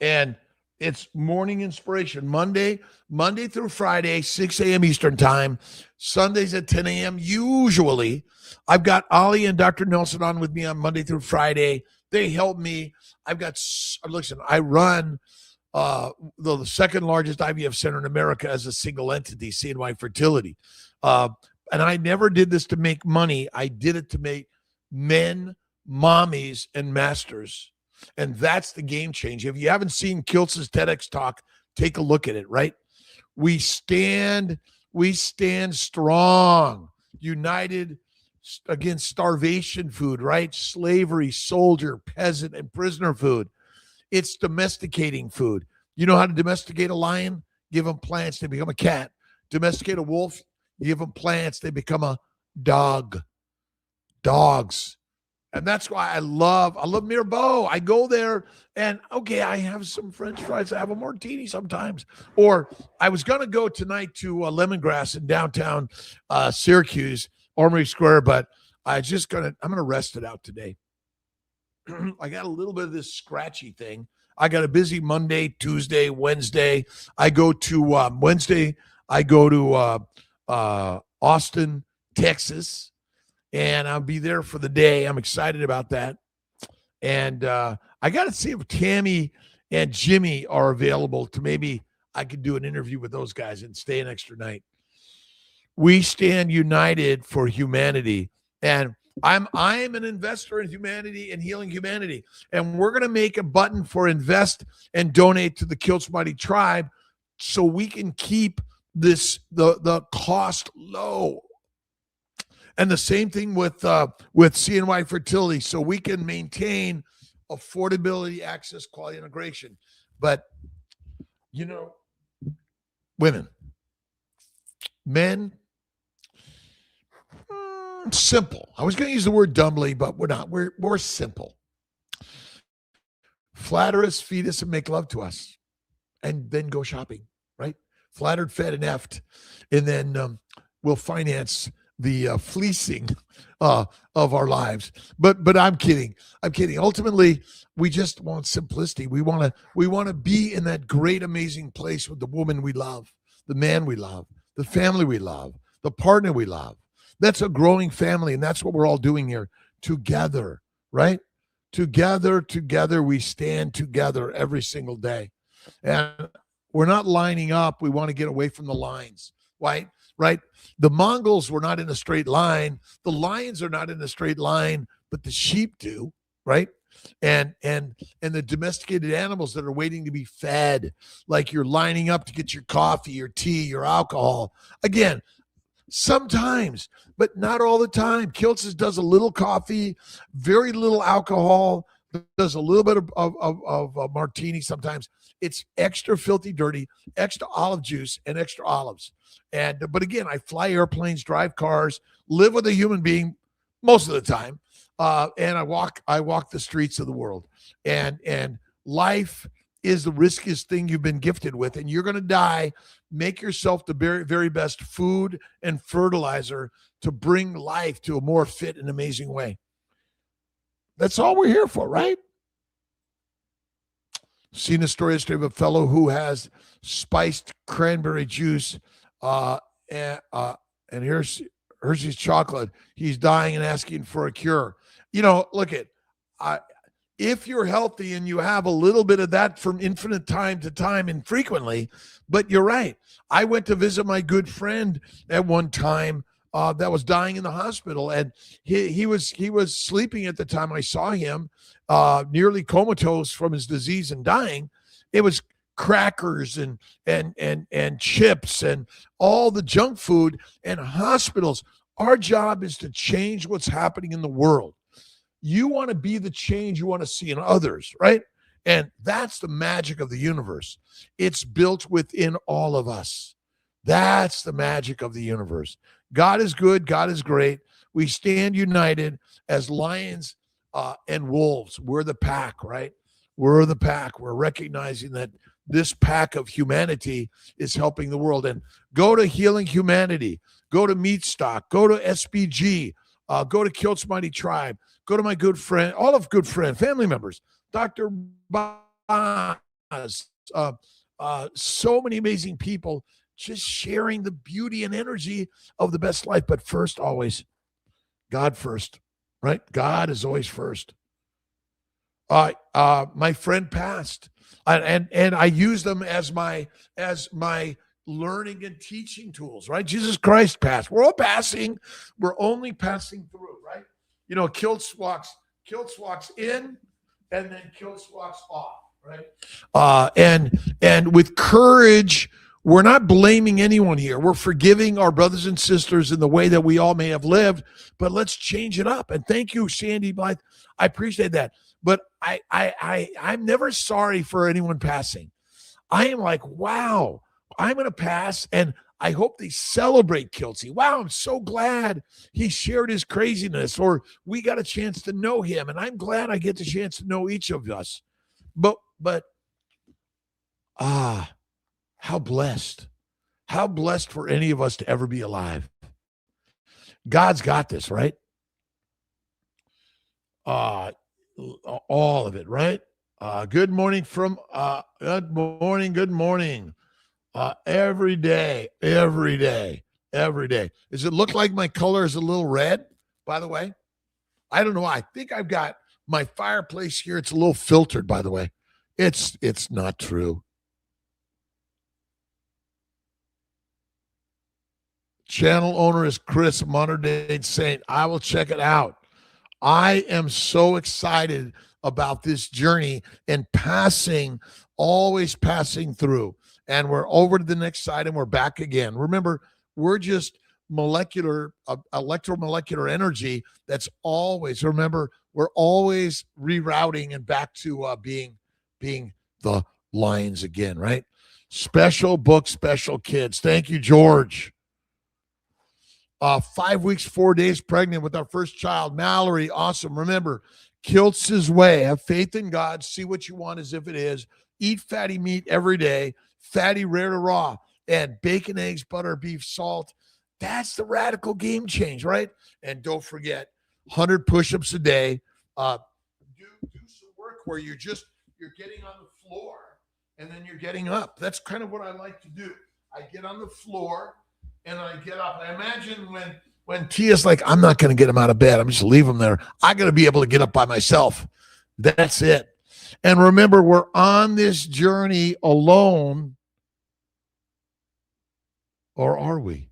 And it's morning inspiration. Monday through Friday, 6 a.m. Eastern time. Sundays at 10 a.m. Usually, I've got Ollie and Dr. Nelson on with me on Monday through Friday. They help me. I run the second largest IVF center in America as a single entity, CNY Fertility. And I never did this to make money. I did it to make men, mommies, and masters. And that's the game changer. If you haven't seen Kiltz's TEDx talk, take a look at it, right? We stand strong, united against starvation food, right? Slavery, soldier, peasant, and prisoner food. It's domesticating food. You know how to domesticate a lion? Give them plants, they become a cat. Domesticate a wolf, give them plants, they become a dog. Dogs. And that's why I love Mirbeau. I go there and, okay, I have some French fries. I have a martini sometimes. Or I was going to go tonight to Lemongrass in downtown Syracuse, Armory Square, but I'm going to rest it out today. I got a little bit of this scratchy thing. I got a busy Monday, Tuesday, Wednesday. I go to Wednesday, I go to Austin, Texas. And I'll be there for the day. I'm excited about that. And I got to see if Tammy and Jimmy are available to maybe I could do an interview with those guys and stay an extra night. We stand united for humanity. And I'm an investor in humanity and healing humanity. And we're going to make a button for invest and donate to the Kiltz Mighty Tribe so we can keep the cost low. And the same thing with CNY Fertility, so we can maintain affordability, access, quality, integration. But, women, men, simple. I was going to use the word dumbly, but we're not. We're more simple. Flatter us, feed us, and make love to us. And then go shopping, right? Flattered, fed, and effed. And then we'll finance the fleecing of our lives. But I'm kidding. Ultimately, we just want simplicity. We want to be in that great, amazing place with the woman we love, the man we love, the family we love, the partner we love. That's a growing family, and that's what we're all doing here together, right? Together, we stand together every single day. And we're not lining up. We want to get away from the lines, right? Right? The Mongols were not in a straight line. The lions are not in a straight line, but the sheep do, right? And the domesticated animals that are waiting to be fed, like you're lining up to get your coffee, your tea, your alcohol. Again, sometimes, but not all the time. Kiltz does a little coffee, very little alcohol, does a little bit of martini sometimes. It's extra filthy dirty, extra olive juice, and extra olives. But again, I fly airplanes, drive cars, live with a human being most of the time, and I walk the streets of the world. And life is the riskiest thing you've been gifted with, and you're going to die. Make yourself the very, very best food and fertilizer to bring life to a more fit and amazing way. That's all we're here for, right? Seen a story yesterday of a fellow who has spiced cranberry juice and Hershey's chocolate. He's dying and asking for a cure. Look at, if you're healthy and you have a little bit of that from infinite time to time infrequently, but you're right. I went to visit my good friend at one time that was dying in the hospital, and he was sleeping at the time I saw him, nearly comatose from his disease and dying. It was crackers and chips and all the junk food and hospitals. Our job is to change what's happening in the world. You want to be the change you want to see in others, right? And that's the magic of the universe. It's built within all of us. That's the magic of the universe. God is good. God is great. We stand united as lions and wolves. We're the pack, right? We're the pack. We're recognizing that this pack of humanity is helping the world. And go to Healing Humanity. Go to Meat Stock. Go to SBG. Go to Kiltz Mighty Tribe. Go to my good friend, all of good friend, family members, Dr. Boz, so many amazing people just sharing the beauty and energy of the best life. But first, always, God first, right? God is always first. My friend passed, and I use them as my learning and teaching tools, right? Jesus Christ passed. We're all passing. We're only passing through, right? You know, Kiltz walks in, and then Kiltz walks off, right? And with courage, we're not blaming anyone here. We're forgiving our brothers and sisters in the way that we all may have lived, but let's change it up. And thank you, Sandy Blythe. I appreciate that. But I'm never sorry for anyone passing. I am like, wow, I'm going to pass, and I hope they celebrate Kiltzy. Wow, I'm so glad he shared his craziness, or we got a chance to know him, and I'm glad I get the chance to know each of us. But how blessed for any of us to ever be alive. God's got this, right? All of it, right? Good morning. Every day. Does it look like my color is a little red, by the way? I don't know. I think I've got my fireplace here. It's a little filtered, by the way. It's not true. Channel owner is Chris, Modern Day Saint. I will check it out. I am so excited about this journey and always passing through. And we're over to the next side and we're back again. Remember, we're just electromolecular energy that's always, remember, we're always rerouting and back to being the lions again, right? Special book, special kids. Thank you, George. 5 weeks, 4 days pregnant with our first child. Mallory, awesome. Remember, Kiltz's way. Have faith in God. See what you want as if it is. Eat fatty meat every day. Fatty, rare to raw. And bacon, eggs, butter, beef, salt. That's the radical game change, right? And don't forget, 100 push-ups a day. Do some work where you're getting on the floor and then you're getting up. That's kind of what I like to do. I get on the floor and I get up. I imagine when Tia's like, I'm not going to get him out of bed. I'm just leave him there. I got to be able to get up by myself. That's it. And remember, we're on this journey alone. Or are we?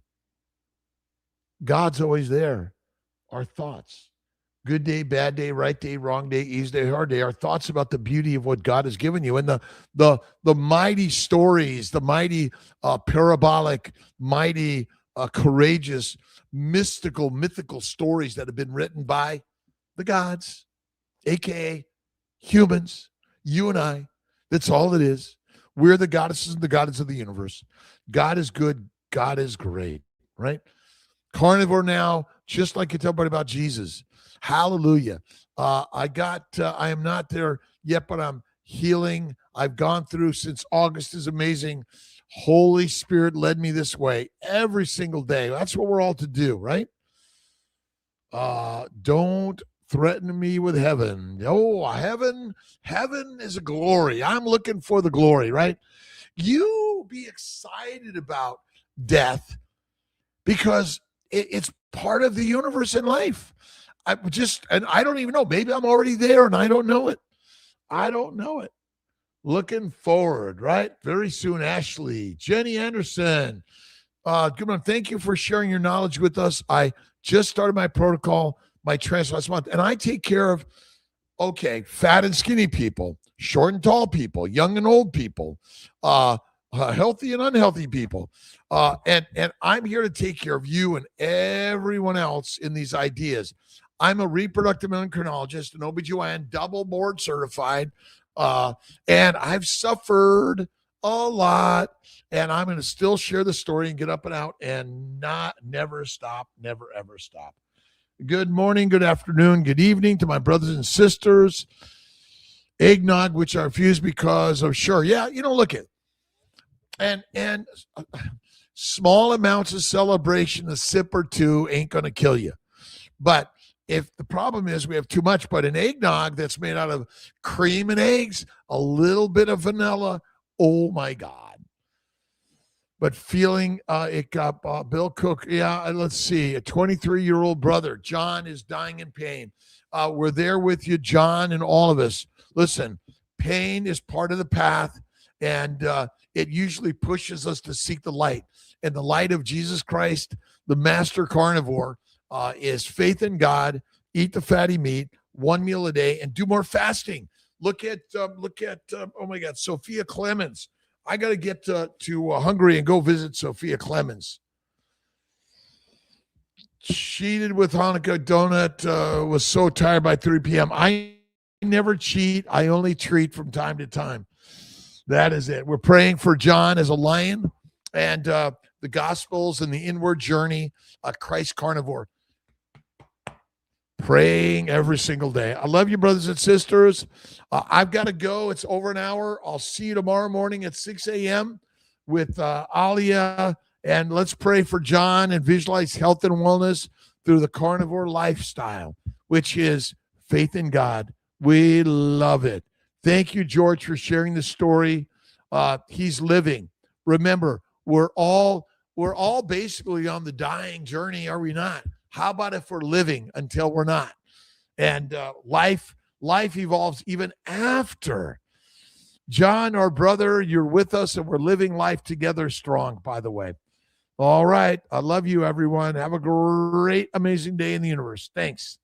God's always there. Our thoughts. Good day, bad day, right day, wrong day, easy day, hard day. Our thoughts about the beauty of what God has given you. And the mighty stories, the mighty parabolic, mighty courageous, mythical stories that have been written by the gods, aka humans, you and I. That's all it is. We're the goddesses and the gods of the universe. God is good. God is great, right? Carnivore now, just like you tell everybody about Jesus. Hallelujah. I am not there yet, but I'm healing. I've gone through since August is amazing. Holy Spirit led me this way every single day. That's what we're all to do, right? Don't threaten me with heaven. Oh, heaven is a glory. I'm looking for the glory, right? You be excited about death because it's part of the universe and life. And I don't even know. Maybe I'm already there and I don't know it. Looking forward, right? Very soon, Ashley, Jenny Anderson, Good morning. Thank you for sharing your knowledge with us. I just started my protocol, my trans last month, and I take care of fat and skinny people, short and tall people, young and old people, healthy and unhealthy people. And I'm here to take care of you and everyone else in these ideas. I'm a reproductive endocrinologist, an OBGYN, double board certified, and I've suffered a lot. And I'm going to still share the story and get up and out and never stop, never ever stop. Good morning, good afternoon, good evening to my brothers and sisters. Eggnog, which I refuse because of look at and small amounts of celebration, a sip or two ain't going to kill you. But if the problem is we have too much, but an eggnog that's made out of cream and eggs, a little bit of vanilla, oh my God. But feeling it got Bill Cook. Yeah, let's see. A 23-year-old brother, John, is dying in pain. We're there with you, John, and all of us. Listen, pain is part of the path, and it usually pushes us to seek the light. And the light of Jesus Christ, the master carnivore, is faith in God, eat the fatty meat, one meal a day, and do more fasting. Look at oh my God, Sophia Clemens. I got to get to Hungary and go visit Sophia Clemens. Cheated with Hanukkah donut, was so tired by 3 p.m. I never cheat. I only treat from time to time. That is it. We're praying for John as a lion and the Gospels and the inward journey, Christ carnivore. Praying every single day. I love you, brothers and sisters. I've got to go. It's over an hour. I'll see you tomorrow morning at 6 a.m. with Alia. And let's pray for John and visualize health and wellness through the carnivore lifestyle, which is faith in God. We love it. Thank you, George, for sharing the story. He's living. Remember, we're all basically on the dying journey, are we not? How about if we're living until we're not? And life evolves even after. John, our brother, you're with us, and we're living life together strong, by the way. All right. I love you, everyone. Have a great, amazing day in the universe. Thanks.